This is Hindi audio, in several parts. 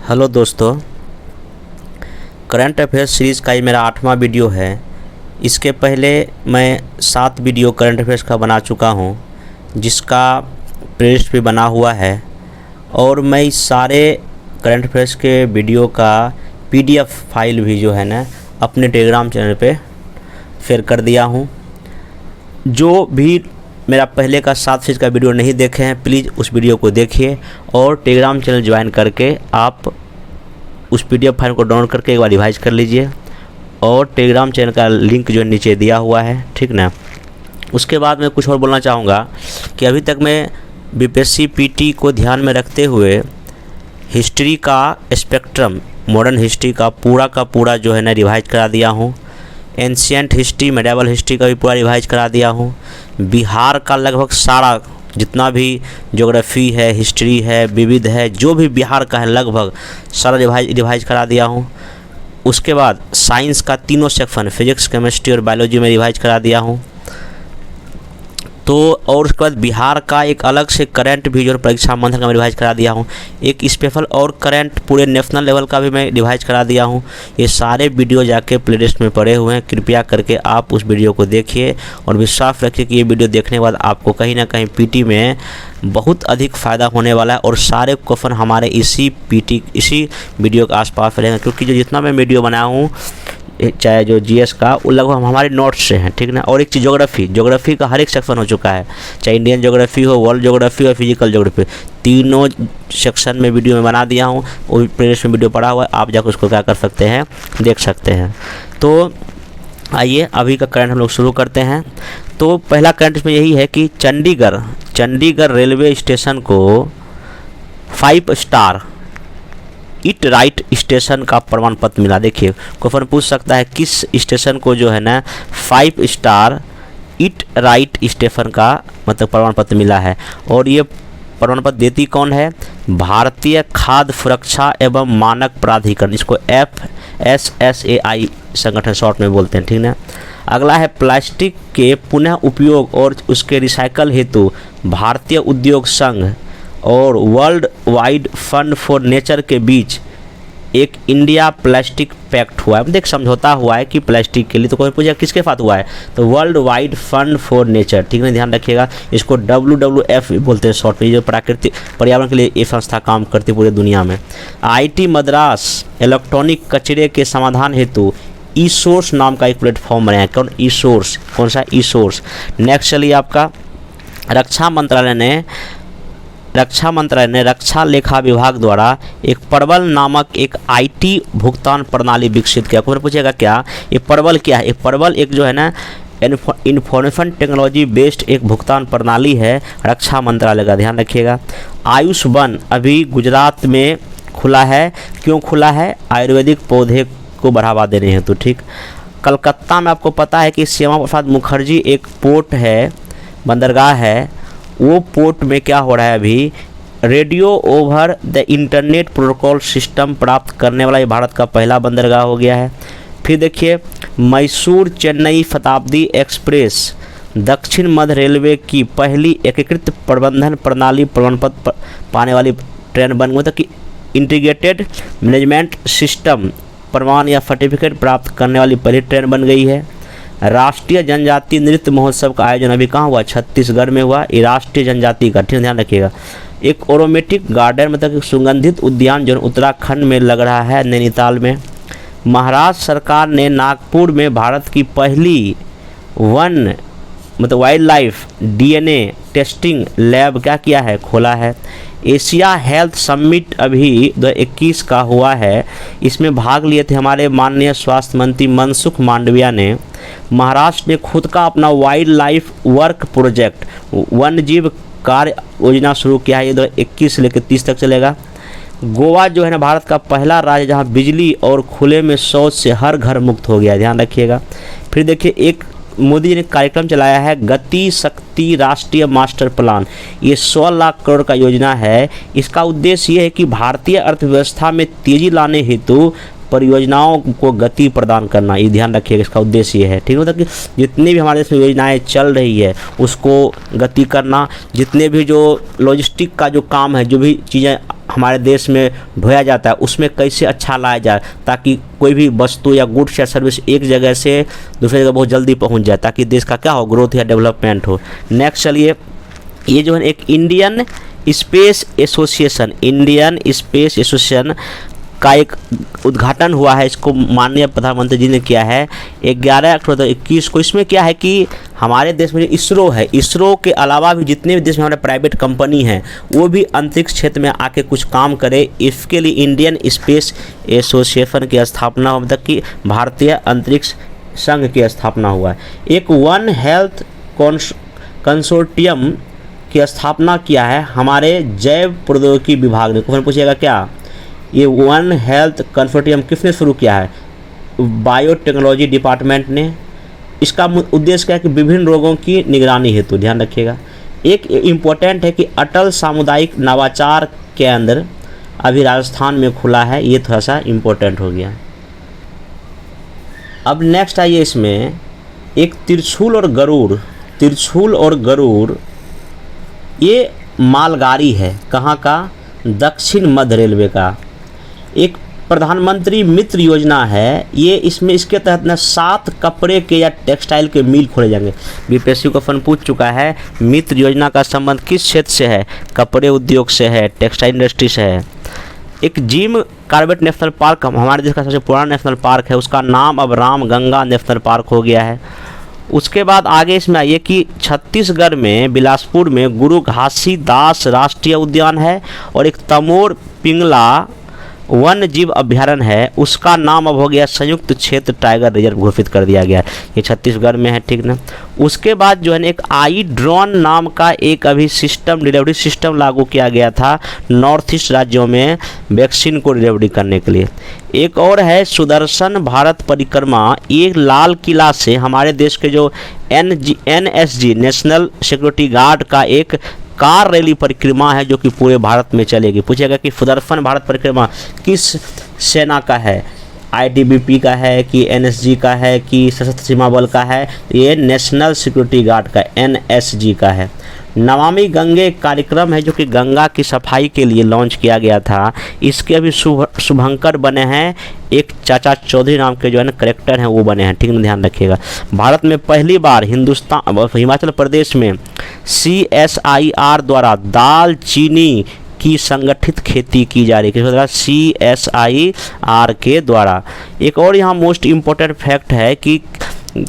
हेलो दोस्तों, करंट अफेयर्स सीरीज़ का ये मेरा 8वां वीडियो है। इसके पहले मैं 7 वीडियो करंट अफेयर्स का बना चुका हूँ, जिसका प्लेलिस्ट भी बना हुआ है। और मैं इस सारे करंट अफेयर्स के वीडियो का PDF फाइल भी जो है ना अपने टेलीग्राम चैनल पे शेयर कर दिया हूँ। जो भी मेरा पहले का 7 सीरीज़ का वीडियो नहीं देखे हैं, प्लीज़ उस वीडियो को देखिए और टेलीग्राम चैनल ज्वाइन करके आप उस PDF फाइल को डाउनलोड करके एक बार रिवाइज कर लीजिए। और टेलीग्राम चैनल का लिंक जो नीचे दिया हुआ है, ठीक ना। उसके बाद मैं कुछ और बोलना चाहूँगा कि अभी तक मैं BPSC PT को ध्यान में रखते हुए हिस्ट्री का स्पेक्ट्रम, मॉडर्न हिस्ट्री का पूरा जो है ना रिवाइज करा दिया हूँ। एंशिएंट हिस्ट्री, मेडिवल हिस्ट्री का भी पूरा रिवाइज करा दिया हूँ। बिहार का लगभग सारा जितना भी ज्योग्राफी है, हिस्ट्री है, विविध है, जो भी बिहार का है लगभग सारा रिवाइज करा दिया हूँ। उसके बाद साइंस का तीनों सेक्शन, फिजिक्स, केमिस्ट्री और बायोलॉजी में रिवाइज करा दिया हूँ। तो और उसके बाद बिहार का एक अलग से करंट भी जो परीक्षा मंथन का मैं रिवाइज करा दिया हूँ। एक स्पेशल और करंट पूरे नेशनल लेवल का भी मैं रिवाइज करा दिया हूँ। ये सारे वीडियो जाके प्लेलिस्ट में पड़े हुए हैं, कृपया करके आप उस वीडियो को देखिए और विश्वास रखिए कि ये वीडियो देखने के बाद आपको कहीं ना कहीं PT में बहुत अधिक फ़ायदा होने वाला है। और सारे क्वेश्चन हमारे इसी वीडियो के आसपास रहेंगे, क्योंकि जो जितना मैं वीडियो बनाया हूँ, चाहे जो GS का, वो लगभग हमारे नोट्स से हैं, ठीक ना। और एक चीज़ ज्योग्राफी का हर एक सेक्शन हो चुका है, चाहे इंडियन ज्योग्राफी हो, वर्ल्ड ज्योग्राफी और फिजिकल ज्योग्राफी, तीनों सेक्शन में वीडियो में बना दिया हूँ। वो प्लेलिस्ट में वीडियो पड़ा हुआ है, आप जाकर उसको क्या कर सकते हैं, देख सकते हैं। तो आइए अभी का करंट हम लोग शुरू करते हैं। तो पहला करंट इसमें यही है कि चंडीगढ़ रेलवे स्टेशन को 5 स्टार इट राइट स्टेशन का प्रमाण पत्र मिला। देखिए क्वेश्चन पूछ सकता है किस स्टेशन को जो है ना 5 स्टार इट राइट स्टेशन का मतलब प्रमाण पत्र मिला है। और ये प्रमाण पत्र देती कौन है? भारतीय खाद्य सुरक्षा एवं मानक प्राधिकरण, इसको FSSAI संगठन शॉर्ट में बोलते हैं, ठीक ना। अगला है प्लास्टिक के पुनः उपयोग और उसके रिसाइकल हेतु भारतीय उद्योग संघ और world wide fund for nature के बीच एक इंडिया प्लास्टिक पैक्ट हुआ है, मतलब एक समझौता हुआ है कि प्लास्टिक के लिए। तो कोई पूछा किसके साथ हुआ है, तो world wide fund for nature, ठीक है, ध्यान रखिएगा। इसको WWF बोलते हैं शॉर्ट में, जो प्राकृतिक पर्यावरण के लिए ये संस्था काम करती है पूरे दुनिया में। IIT मद्रास इलेक्ट्रॉनिक कचरे के समाधान हेतु ई-सोर्स नाम का एक प्लेटफॉर्म बनाया। कौन? ई-सोर्स। कौन सा? ई-सोर्स। नेक्स्ट चलिए आपका रक्षा मंत्रालय ने रक्षा लेखा विभाग द्वारा एक प्रबल नामक एक IT भुगतान प्रणाली विकसित किया। कौन पूछेगा क्या ये प्रबल क्या है? ये प्रबल एक जो है ना इंफॉर्मेशन टेक्नोलॉजी बेस्ड एक भुगतान प्रणाली है रक्षा मंत्रालय का, ध्यान रखिएगा। आयुष वन अभी गुजरात में खुला है। क्यों खुला है? आयुर्वेदिक पौधे को बढ़ावा देने हेतु, ठीक। कलकत्ता में आपको पता है कि श्यामा प्रसाद मुखर्जी एक पोर्ट है, बंदरगाह है। वो पोर्ट में क्या हो रहा है, अभी radio over the internet protocol system प्राप्त करने वाला ये भारत का पहला बंदरगाह हो गया है। फिर देखिए मैसूर चेन्नई शताब्दी एक्सप्रेस दक्षिण मध्य रेलवे की पहली एकीकृत प्रबंधन प्रणाली प्रमाण पत्र पाने वाली ट्रेन बन गई, कि इंटीग्रेटेड मैनेजमेंट सिस्टम प्रमाण या सर्टिफिकेट प्राप्त करने वाली पहली ट्रेन बन गई है। राष्ट्रीय जनजातीय नृत्य महोत्सव का आयोजन अभी कहाँ हुआ? छत्तीसगढ़ में हुआ। ये राष्ट्रीय जनजाति का, ठीक, ध्यान रखिएगा। एक एरोमेटिक गार्डन मतलब सुगंधित उद्यान जो उत्तराखंड में लग रहा है, नैनीताल में। महाराष्ट्र सरकार ने नागपुर में भारत की पहली wild life DNA testing lab क्या किया है? खोला है। एशिया हेल्थ समिट अभी 2021 का हुआ है। इसमें भाग लिए थे हमारे माननीय स्वास्थ्य मंत्री मनसुख मांडविया ने। महाराष्ट्र ने खुद का अपना वाइल्ड लाइफ वर्क प्रोजेक्ट वन्य जीव कार्य योजना शुरू किया है। ये 2021 से लेकर 30 तक चलेगा। गोवा जो है ना भारत का पहला राज्य जहां बिजली और खुले में शौच से हर घर मुक्त हो गया, ध्यान रखिएगा। फिर देखिए एक मोदी जी ने कार्यक्रम चलाया है गति शक्ति राष्ट्रीय मास्टर प्लान। ये 100 लाख करोड़ का योजना है। इसका उद्देश्य ये है कि भारतीय अर्थव्यवस्था में तेजी लाने हेतु परियोजनाओं को गति प्रदान करना, ये ध्यान रखिएगा, इसका उद्देश्य ये है, ठीक है। मतलब कि जितनी भी हमारे देश में योजनाएं चल रही है उसको गति करना, जितने भी जो लॉजिस्टिक का जो काम है, जो भी चीज़ें हमारे देश में ढोया जाता है उसमें कैसे अच्छा लाया जाए, ताकि कोई भी वस्तु या गुड्स या सर्विस एक जगह से दूसरी जगह बहुत जल्दी पहुंच जाए, ताकि देश का क्या हो, ग्रोथ या डेवलपमेंट हो। नेक्स्ट चलिए, ये जो है एक इंडियन स्पेस एसोसिएशन का एक उद्घाटन हुआ है। इसको माननीय प्रधानमंत्री जी ने किया है 11 अक्टूबर 2021 को। इसमें क्या है कि हमारे देश में जो इसरो है, इसरो के अलावा भी जितने भी देश में हमारे प्राइवेट कंपनी हैं वो भी अंतरिक्ष क्षेत्र में आके कुछ काम करे। इसके लिए इंडियन स्पेस एसोसिएशन की स्थापना, मतलब कि भारतीय अंतरिक्ष संघ की स्थापना हुआ है। एक वन हेल्थ कंसोर्टियम की स्थापना किया है हमारे जैव प्रौद्योगिकी विभाग ने। क्वेश्चन पूछिएगा क्या, ये वन हेल्थ कंसोर्टियम किसने शुरू किया है, बायोटेक्नोलॉजी डिपार्टमेंट ने। इसका उद्देश्य क्या है कि विभिन्न रोगों की निगरानी हेतु, ध्यान रखिएगा। एक इम्पोर्टेंट है कि अटल सामुदायिक नवाचार केंद्र अभी राजस्थान में खुला है, ये थोड़ा सा इम्पोर्टेंट हो गया। अब नेक्स्ट आइए, इसमें एक त्रिशूल और गरुड़ ये मालगाड़ी है, कहाँ का, दक्षिण मध्य रेलवे का। एक प्रधानमंत्री मित्र योजना है ये, इसमें इसके तहत ना 7 कपड़े के या टेक्सटाइल के मिल खोले जाएंगे। बीपीएससी को फन पूछ चुका है, मित्र योजना का संबंध किस क्षेत्र से है, कपड़े उद्योग से है, टेक्सटाइल इंडस्ट्री से है। एक जिम कॉर्बेट नेशनल पार्क हमारे देश का सबसे पुराना नेशनल पार्क है, उसका नाम अब रामगंगा नेशनल पार्क हो गया है। उसके बाद आगे इसमें आइए कि छत्तीसगढ़ में बिलासपुर में गुरु घासीदास राष्ट्रीय उद्यान है और एक तमोर पिंगला वन्य जीव अभ्यारण्य है, उसका नाम अब हो गया संयुक्त क्षेत्र टाइगर रिजर्व घोषित कर दिया गया है। ये छत्तीसगढ़ में है, ठीक ना। उसके बाद जो है ना एक आई ड्रोन नाम का एक अभी सिस्टम, डिलीवरी सिस्टम लागू किया गया था नॉर्थ ईस्ट राज्यों में वैक्सीन को डिलीवरी करने के लिए। एक और है सुदर्शन भारत परिक्रमा, ये लाल किला से हमारे देश के जो NSG नेशनल सिक्योरिटी गार्ड का एक कार रैली परिक्रमा है जो कि पूरे भारत में चलेगी। पूछेगा कि सुदर्शन भारत परिक्रमा किस सेना का है, ITBP का है कि NSG का है कि सशस्त्र सीमा बल का है, ये नेशनल सिक्योरिटी गार्ड का NSG का है। नमामि गंगे कार्यक्रम है जो कि गंगा की सफाई के लिए लॉन्च किया गया था, इसके अभी शुभंकर बने हैं एक चाचा चौधरी नाम के जो है ना करेक्टर हैं वो बने हैं, ठीक है, ध्यान रखिएगा। भारत में पहली बार हिमाचल प्रदेश में CSIR द्वारा दाल चीनी की संगठित खेती की जा रही है, CSIR के द्वारा। एक और यहाँ मोस्ट इम्पोर्टेंट फैक्ट है कि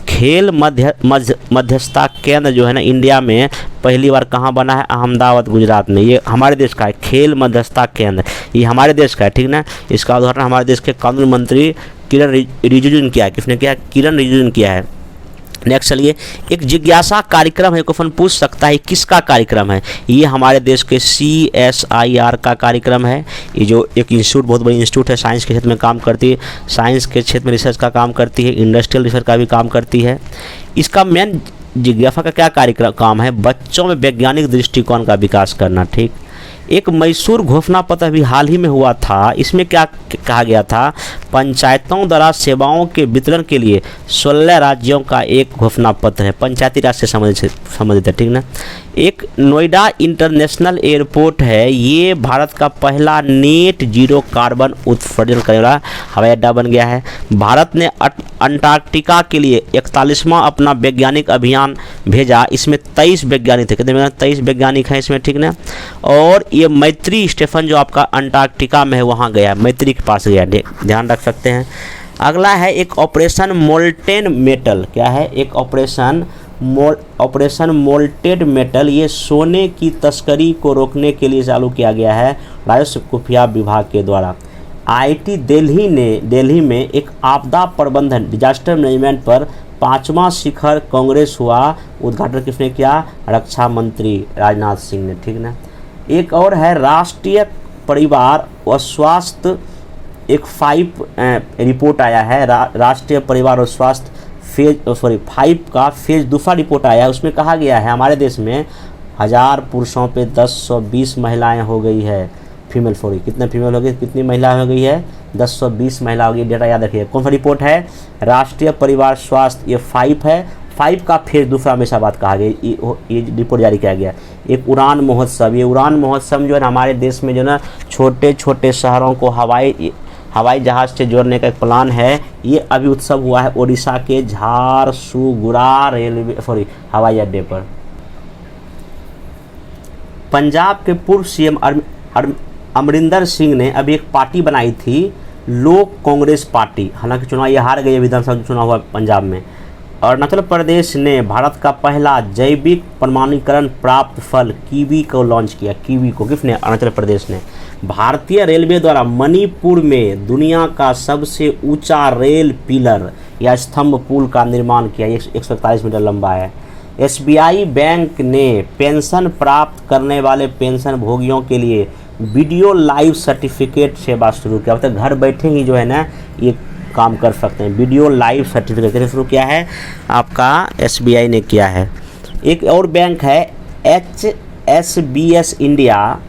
खेल मध्यस्थता केंद्र जो है ना इंडिया में पहली बार कहाँ बना है, अहमदाबाद गुजरात में। ये हमारे देश का है, खेल मध्यस्थता केंद्र, ये हमारे देश का है, ठीक ना। इसका उदाहरण हमारे देश के कानून मंत्री किरण रिजिजू ने किया है। किसने किया, किरण रिजिजू ने किया है। नेक्स्ट चलिए, एक जिज्ञासा कार्यक्रम है, क्वेश्चन पूछ सकता है किसका कार्यक्रम है, ये हमारे देश के CSIR का कार्यक्रम है। ये जो एक इंस्टीट्यूट, बहुत बड़ी इंस्टीट्यूट है, साइंस के क्षेत्र में काम करती है, साइंस के क्षेत्र में रिसर्च का काम करती है, इंडस्ट्रियल रिसर्च का भी काम करती है। इसका मेन जिज्ञासा का क्या कार्यक्रम काम है, बच्चों में वैज्ञानिक दृष्टिकोण का विकास करना, ठीक। एक मैसूर घोषणा पत्र अभी हाल ही में हुआ था, इसमें क्या कहा गया था, पंचायतों द्वारा सेवाओं के वितरण के लिए 16 राज्यों का एक घोषणा पत्र है, पंचायती राज से संबंधित है, ठीक ना। एक नोएडा इंटरनेशनल एयरपोर्ट है, ये भारत का पहला नेट जीरो कार्बन उत्सर्जन करने वाला हवाई अड्डा बन गया है। भारत ने अंटार्कटिका के लिए 41वां अपना वैज्ञानिक अभियान भेजा, इसमें 23 वैज्ञानिक थे, कितने 23 वैज्ञानिक हैं इसमें, ठीक ना। और ये मैत्री स्टेशन जो आपका अंटार्कटिका में है वहाँ गया, मैत्री के पास गया, ध्यान रख सकते हैं। अगला है एक ऑपरेशन मोल्टेन मेटल, क्या है, एक ऑपरेशन मोल्टेड मेटल, ये सोने की तस्करी को रोकने के लिए चालू किया गया है राजस्व खुफिया विभाग के द्वारा। IIT दिल्ली में एक आपदा प्रबंधन डिजास्टर मैनेजमेंट पर 5वां शिखर कांग्रेस हुआ, उद्घाटन किसने किया, रक्षा मंत्री राजनाथ सिंह ने, ठीक ना। एक और है राष्ट्रीय परिवार और स्वास्थ्य, एक 5 रिपोर्ट आया है, राष्ट्रीय परिवार और स्वास्थ्य 5 का फेज दूसरा रिपोर्ट आया है। उसमें कहा गया है हमारे देश में 1000 पुरुषों पे 1020 महिलाएं हो गई है, फीमेल कितने फीमेल हो गई, कितनी महिला हो गई है, 1020 महिला हो गई। डेटा याद रखिए, कौन सा रिपोर्ट है, राष्ट्रीय परिवार स्वास्थ्य, ये 5 है, 5 का फेज दूसरा हमेशाबाद कहा गया, ये रिपोर्ट जारी किया गया। एक उड़ान महोत्सव, ये उड़ान महोत्सव जो है हमारे देश में जो ना छोटे छोटे शहरों को हवाई जहाज़ से जोड़ने का एक प्लान है। ये अभी उत्सव हुआ है ओडिशा के झारसुगुड़ा हवाई अड्डे पर। पंजाब के पूर्व सीएम अमरिंदर सिंह ने अभी एक पार्टी बनाई थी, लोक कांग्रेस पार्टी। हालांकि चुनाव ये हार गई, विधानसभा चुनाव हुआ पंजाब में। अरुणाचल प्रदेश ने भारत का पहला जैविक प्रमाणीकरण प्राप्त फल कीवी को लॉन्च किया। कीवी को किसने? अरुणाचल प्रदेश ने। भारतीय रेलवे द्वारा मणिपुर में दुनिया का सबसे ऊंचा रेल पिलर या स्तंभ पुल का निर्माण किया, 141 मीटर लंबा है। एसबीआई बैंक ने पेंशन प्राप्त करने वाले पेंशन भोगियों के लिए वीडियो लाइव सर्टिफिकेट सेवा शुरू किया। मतलब घर बैठे ही जो है ना ये काम कर सकते हैं। वीडियो लाइव सर्टिफिकेट शुरू किया है आपका एसबीआई ने किया है। एक और बैंक है HSBC इंडिया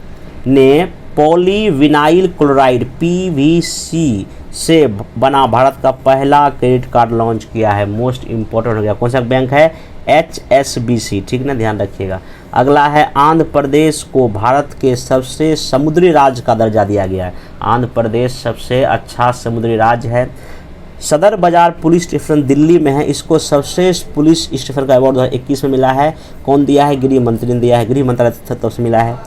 ने पॉलीविनाइल क्लोराइड PVC से बना भारत का पहला क्रेडिट कार्ड लॉन्च किया है। मोस्ट इम्पोर्टेंट हो गया। कौन सा बैंक है? HSBC, ठीक ना, ध्यान रखिएगा। अगला है आंध्र प्रदेश को भारत के सबसे समुद्री राज्य का दर्जा दिया गया है। आंध्र प्रदेश सबसे अच्छा समुद्री राज्य है। सदर बाजार पुलिस स्टेशन दिल्ली में है, इसको सर्वश्रेष्ठ पुलिस स्टेशन का अवार्ड 2021 में मिला है। कौन दिया है? गृह मंत्री ने दिया है, गृह मंत्रालय तब से मिला है।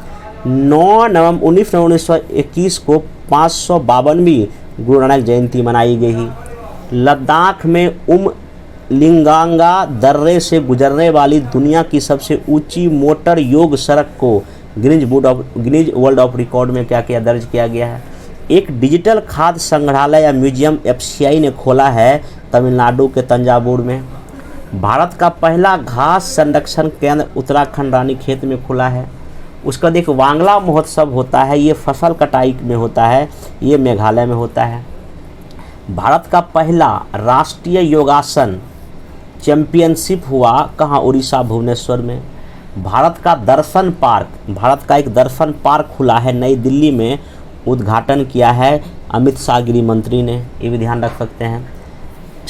19 नवंबर 1921 को 552वीं गुरु नानक जयंती मनाई गई। लद्दाख में लिंगांगा दर्रे से गुजरने वाली दुनिया की सबसे ऊंची मोटर योग सड़क को गिनीज वर्ल्ड ऑफ रिकॉर्ड में क्या दर्ज किया गया है। एक डिजिटल खाद्य संग्रहालय या म्यूजियम FCI ने खोला है तमिलनाडु के तंजावुर में। भारत का पहला घास संरक्षण केंद्र उत्तराखंड रानीखेत में खुला है। उसका देख वांगला महोत्सव होता है, ये फसल कटाई में होता है, ये मेघालय में होता है। भारत का पहला राष्ट्रीय योगासन चैंपियनशिप हुआ कहाँ? उड़ीसा भुवनेश्वर में। भारत का एक दर्शन पार्क खुला है नई दिल्ली में, उद्घाटन किया है अमित शाह गृह मंत्री ने, ये भी ध्यान रख सकते हैं।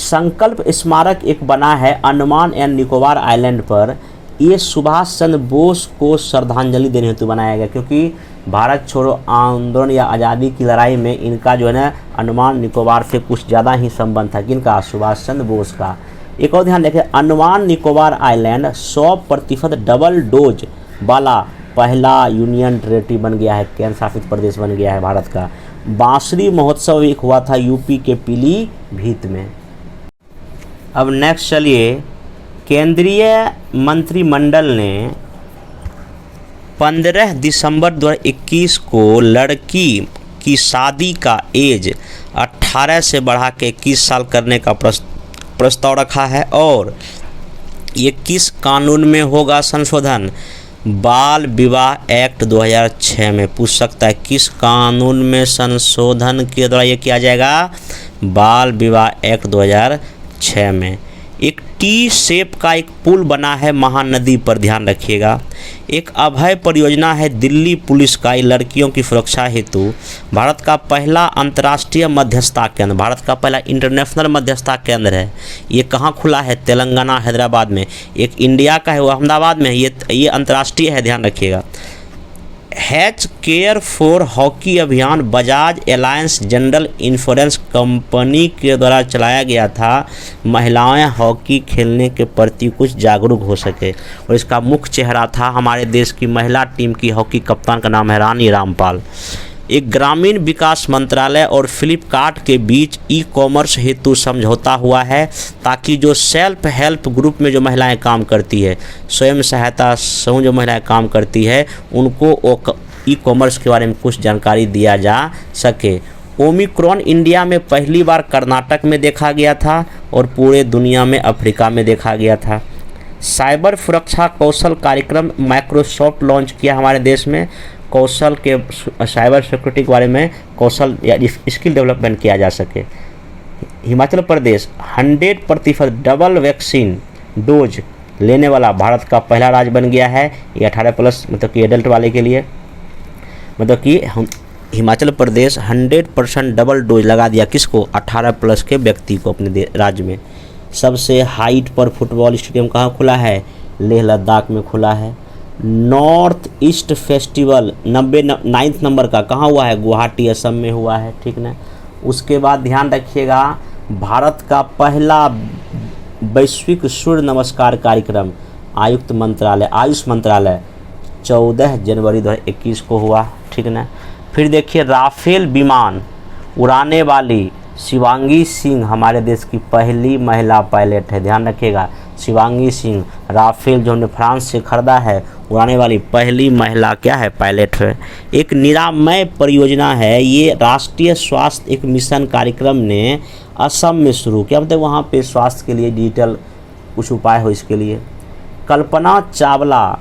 संकल्प स्मारक एक बना है अंडमान एंड निकोबार आइलैंड पर, ये सुभाष चंद्र बोस को श्रद्धांजलि देने हेतु बनाया गया, क्योंकि भारत छोड़ो आंदोलन या आज़ादी की लड़ाई में इनका जो है ना अंडमान निकोबार से कुछ ज़्यादा ही संबंध था। किनका? सुभाष चंद्र बोस का। एक और ध्यान रखें, Andaman Nicobar island 100% double dose वाला पहला यूनियन टेरेटरी बन गया है, केंद्र शासित प्रदेश बन गया है भारत का। बांसुरी महोत्सव एक हुआ था यूपी के पीलीभीत में। अब नेक्स्ट चलिए, केंद्रीय मंत्रिमंडल ने 15 दिसंबर 2021 को लड़की की शादी का एज 18 से बढ़ा के 21 साल करने का प्रस्ताव रखा है। और ये किस कानून में होगा संशोधन? बाल विवाह एक्ट 2006 में। पूछ सकता है किस कानून में संशोधन के द्वारा ये किया जाएगा? बाल विवाह एक्ट 2006 में। एक टी शेप का एक पुल बना है महानदी पर, ध्यान रखिएगा। एक अभय परियोजना है दिल्ली पुलिस का, लड़कियों की सुरक्षा हेतु। भारत का पहला अंतर्राष्ट्रीय मध्यस्थता केंद्र, भारत का पहला इंटरनेशनल मध्यस्थता केंद्र है, ये कहाँ खुला है? तेलंगाना हैदराबाद में। एक इंडिया का है वो अहमदाबाद में, ये अंतर्राष्ट्रीय है, ध्यान रखिएगा। हैच केयर फॉर हॉकी अभियान Bajaj Allianz general insurance company के द्वारा चलाया गया था, महिलाएं हॉकी खेलने के प्रति कुछ जागरूक हो सके। और इसका मुख्य चेहरा था हमारे देश की महिला टीम की हॉकी कप्तान, का नाम है रानी रामपाल। एक ग्रामीण विकास मंत्रालय और फ्लिपकार्ट के बीच ई-कॉमर्स हेतु समझौता हुआ है, ताकि जो सेल्फ हेल्प ग्रुप में जो महिलाएं काम करती है, स्वयं सहायता समूह जो महिलाएं काम करती है, उनको ई-कॉमर्स के बारे में कुछ जानकारी दिया जा सके। ओमिक्रॉन इंडिया में पहली बार कर्नाटक में देखा गया था और पूरे दुनिया में अफ्रीका में देखा गया था। साइबर सुरक्षा कौशल कार्यक्रम माइक्रोसॉफ्ट लॉन्च किया हमारे देश में, कौशल के साइबर सिक्योरिटी के बारे में कौशल या स्किल डेवलपमेंट किया जा सके। Himachal Pradesh 100% double vaccine dose लेने वाला भारत का पहला राज्य बन गया है। ये 18+ मतलब कि एडल्ट वाले के लिए, मतलब कि हिमाचल प्रदेश 100% डबल डोज लगा दिया किसको? 18+ के व्यक्ति को अपने राज्य में। सबसे हाइट पर फुटबॉल स्टेडियम कहाँ खुला है? लेह लद्दाख में खुला है। नॉर्थ ईस्ट फेस्टिवल 99 नंबर का कहाँ हुआ है? गुवाहाटी असम में हुआ है, ठीक ना। उसके बाद ध्यान रखिएगा, भारत का पहला वैश्विक सूर्य नमस्कार कार्यक्रम आयुष मंत्रालय 14 जनवरी 2021 को हुआ, ठीक ना। फिर देखिए, राफेल विमान उड़ाने वाली शिवांगी सिंह हमारे देश की पहली महिला पायलट है। ध्यान रखिएगा, शिवांगी सिंह, राफेल जो हमने फ्रांस से खरीदा है, उड़ाने वाली पहली महिला क्या है? पायलट है। एक निरामय परियोजना है, ये राष्ट्रीय स्वास्थ्य एक मिशन कार्यक्रम ने असम में शुरू किया, मतलब वहाँ पे स्वास्थ्य के लिए डिजिटल कुछ उपाय हो इसके लिए। Kalpana Chawla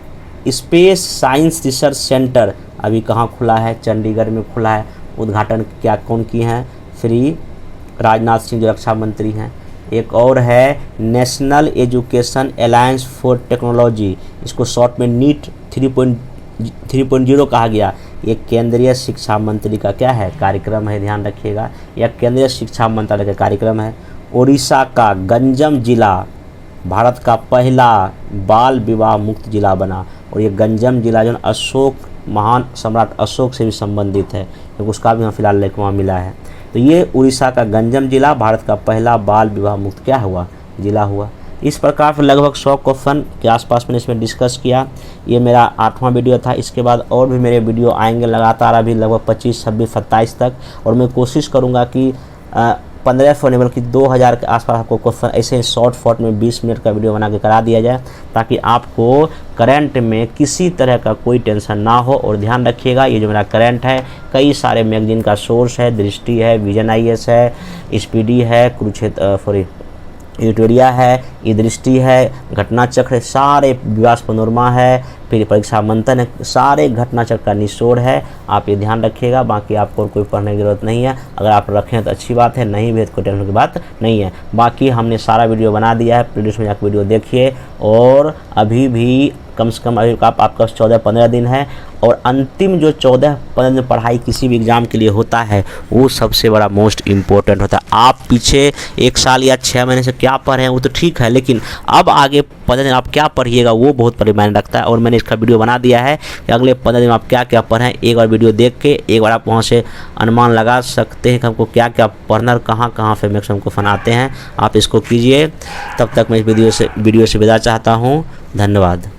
space science research centre अभी कहाँ खुला है? चंडीगढ़ में खुला है। उद्घाटन क्या कौन किए हैं? श्री राजनाथ सिंह जो रक्षा मंत्री हैं। एक और है national education alliance for technology, इसको शॉर्ट में नीट 3.0 कहा गया। ये केंद्रीय शिक्षा मंत्री का क्या है? कार्यक्रम है, ध्यान रखिएगा, यह केंद्रीय शिक्षा मंत्रालय का कार्यक्रम है। उड़ीसा का गंजम जिला भारत का पहला बाल विवाह मुक्त जिला बना, और ये गंजम जिला जो अशोक महान सम्राट अशोक से भी संबंधित है, क्योंकि उसका भी फिलहाल लेख वहाँ मिला है। तो ये उड़ीसा का गंजम जिला भारत का पहला बाल विवाह मुक्त क्या हुआ? जिला हुआ। इस प्रकार से लगभग 100 क्वेश्चन के आसपास मैंने इसमें डिस्कस किया। ये मेरा 8वां वीडियो था। इसके बाद और भी मेरे वीडियो आएंगे लगातार, अभी लगभग 25, 26, 27 तक, और मैं कोशिश करूँगा कि 1500 नहीं बल्कि 2000 के आसपास आपको क्वेश्चन ऐसे शॉर्ट में 20 मिनट का वीडियो बना के करा दिया जाए, ताकि आपको करंट में किसी तरह का कोई टेंशन ना हो। और ध्यान रखिएगा, ये जो मेरा करंट है कई सारे मैगजीन का सोर्स है, दृष्टि है, विजन IAS है, स्पीडी है, कुरुक्षेत्र एडिटोरिया है, ये दृष्टि है, घटना चक्र है, सारे विकास पनोरमा है, फिर परीक्षा मंथन है, सारे घटना चक्र का निचोड़ है। आप ये ध्यान रखिएगा, बाकी आपको कोई पढ़ने की जरूरत नहीं है। अगर आप रखें तो अच्छी बात है, नहीं भी तो कोई टेंशन की बात नहीं है। बाकी हमने सारा वीडियो बना दिया है, प्लेलिस्ट में जाकर वीडियो देखिए। और अभी भी कम से कम अभी आपका 14-15 दिन है, और अंतिम जो 14-15 दिन पढ़ाई किसी भी एग्ज़ाम के लिए होता है, वो सबसे बड़ा मोस्ट इम्पोर्टेंट होता है। आप पीछे 1 साल या 6 महीने से क्या पढ़े हैं वो तो ठीक है, लेकिन अब आगे 15 दिन आप क्या पढ़िएगा वो बहुत बड़ी मायने रखता है। और मैंने इसका वीडियो बना दिया है कि अगले 15 दिन आप क्या क्या पढ़ें। एक बार वीडियो देख के एक बार आप वहाँ से अनुमान लगा सकते हैं कि हमको क्या क्या पढ़ना और कहाँ कहाँ से मैक्सिमम क्वेश्चन आते हैं। आप इसको कीजिए। तब तक मैं इस वीडियो से विदा चाहता हूँ। धन्यवाद।